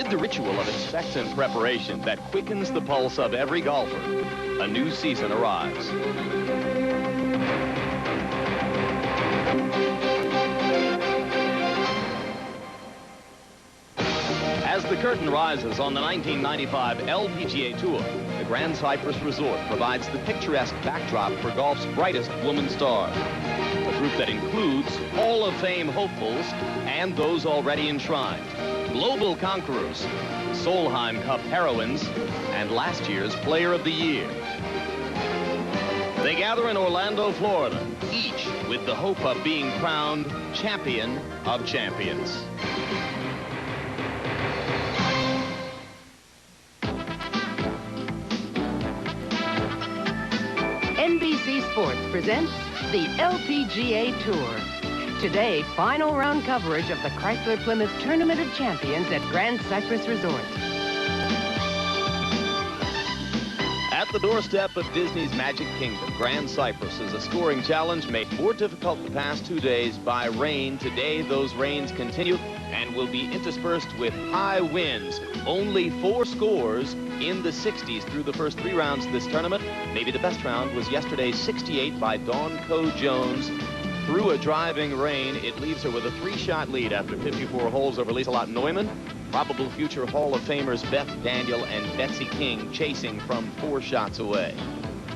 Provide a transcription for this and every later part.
Amid the ritual of expectant preparation that quickens the pulse of every golfer, a new season arrives. As the curtain rises on the 1995 LPGA Tour, the Grand Cypress Resort provides the picturesque backdrop for golf's brightest woman stars. A group that includes Hall of Fame hopefuls and those already enshrined, global conquerors, Solheim Cup heroines, and last year's Player of the Year. They gather in Orlando, Florida, each with the hope of being crowned champion of champions. NBC Sports presents the LPGA Tour. Today, final round coverage of the Chrysler-Plymouth Tournament of Champions at Grand Cypress Resort. At the doorstep of Disney's Magic Kingdom, Grand Cypress is a scoring challenge made more difficult the past 2 days by rain. Today, those rains continue and will be interspersed with high winds. Only 4 scores in the 60s through the first 3 rounds of this tournament. Maybe the best round was yesterday's 68 by Dawn Coe-Jones. Through a driving rain, it leaves her with a 3-shot lead after 54 holes over Lieselot Neumann. Probable future Hall of Famers Beth Daniel and Betsy King chasing from 4 shots away.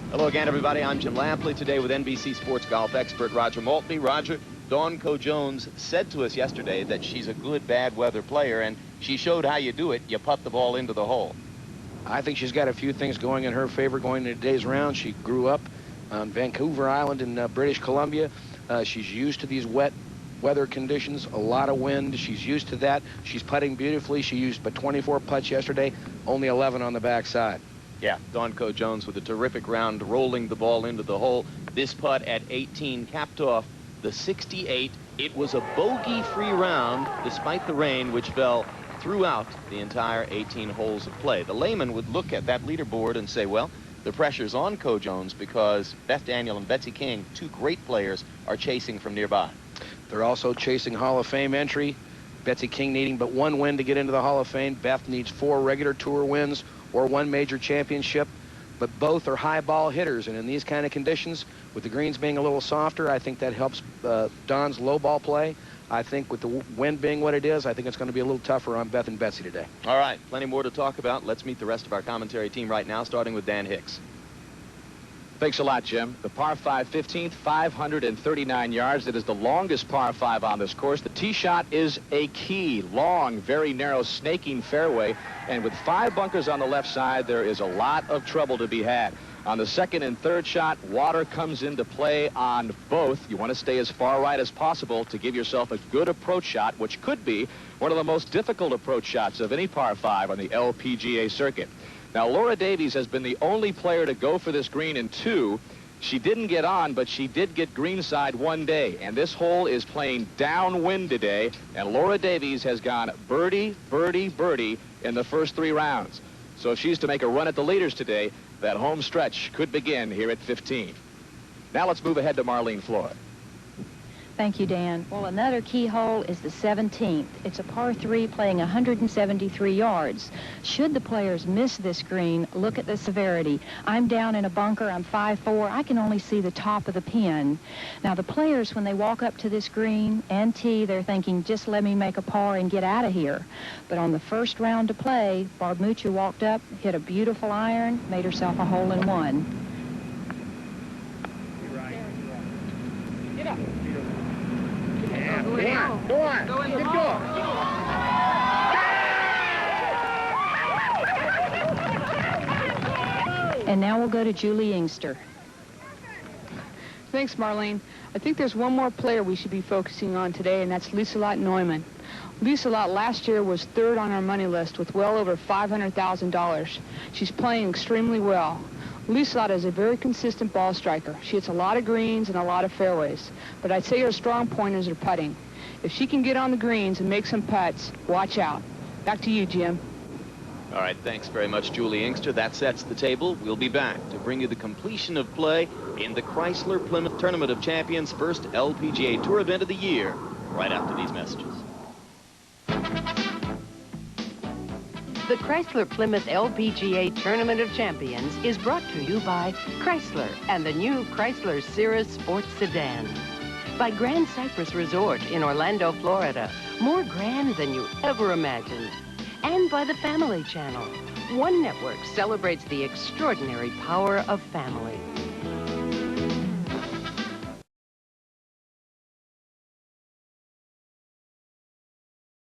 Hello again, everybody. I'm Jim Lampley, today with NBC Sports golf expert Roger Maltbie. Roger, Dawn Coe-Jones said to us yesterday that she's a good bad weather player, and she showed how you do it. You putt the ball into the hole. I think she's got a few things going in her favor going into today's round. She grew up on Vancouver Island in British Columbia. She's used to these wet weather conditions, a lot of wind. She's used to that. She's putting beautifully. She used but 24 putts yesterday, only 11 on the backside. Yeah, Dawn Coe-Jones with a terrific round, rolling the ball into the hole. This putt at 18 capped off the 68. It was a bogey-free round, despite the rain, which fell throughout the entire 18 holes of play. The layman would look at that leaderboard and say, well, the pressure's on Coe-Jones because Beth Daniel and Betsy King, 2 great players, are chasing from nearby. They're also chasing Hall of Fame entry. Betsy King needing but 1 win to get into the Hall of Fame. Beth needs 4 regular tour wins or 1 major championship. But both are high ball hitters, and in these kind of conditions, with the greens being a little softer, I think that helps Dawn's low ball play. I think with the wind being what it is, I think it's going to be a little tougher on Beth and Betsy today. All right, plenty more to talk about. Let's meet the rest of our commentary team right now, starting with Dan Hicks. Thanks a lot, Jim. The par 5 15th, 539 yards. It is the longest par 5 on this course. The tee shot is a key. Long, very narrow, snaking fairway. And with 5 bunkers on the left side, there is a lot of trouble to be had. On the second and third shot, water comes into play on both. You want to stay as far right as possible to give yourself a good approach shot, which could be one of the most difficult approach shots of any par 5 on the LPGA circuit. Now, Laura Davies has been the only player to go for this green in 2. She didn't get on, but she did get greenside 1 day. And this hole is playing downwind today. And Laura Davies has gone birdie, birdie, birdie in the first 3 rounds. So if she's to make a run at the leaders today, that home stretch could begin here at 15. Now let's move ahead to Marlene Floyd. Thank you, Dan. Well, another key hole is the 17th. It's a par 3 playing 173 yards. Should the players miss this green, look at the severity. I'm down in a bunker. I'm 5'4". I can only see the top of the pin. Now, the players, when they walk up to this green and tee, they're thinking, just let me make a par and get out of here. But on the first round to play, Barb Mucha walked up, hit a beautiful iron, made herself a hole-in-one. You're right. Get up. Go on. Go on. Go in. Good go. And now we'll go to Juli Inkster. Thanks, Marlene. I think there's one more player we should be focusing on today, and that's Lieselot Neumann. Lieselot last year was 3rd on our money list with well over $500,000. She's playing extremely well. Lieselot is a very consistent ball striker. She hits a lot of greens and a lot of fairways, but I'd say her strong point is her putting. If she can get on the greens and make some putts, watch out. Back to you, Jim. All right, thanks very much, Juli Inkster. That sets the table. We'll be back to bring you the completion of play in the Chrysler-Plymouth Tournament of Champions, first LPGA Tour event of the year, right after these messages. The Chrysler-Plymouth LPGA Tournament of Champions is brought to you by Chrysler and the new Chrysler Cirrus Sports Sedan. By Grand Cypress Resort in Orlando, Florida, more grand than you ever imagined. And by the Family Channel. One network celebrates the extraordinary power of family.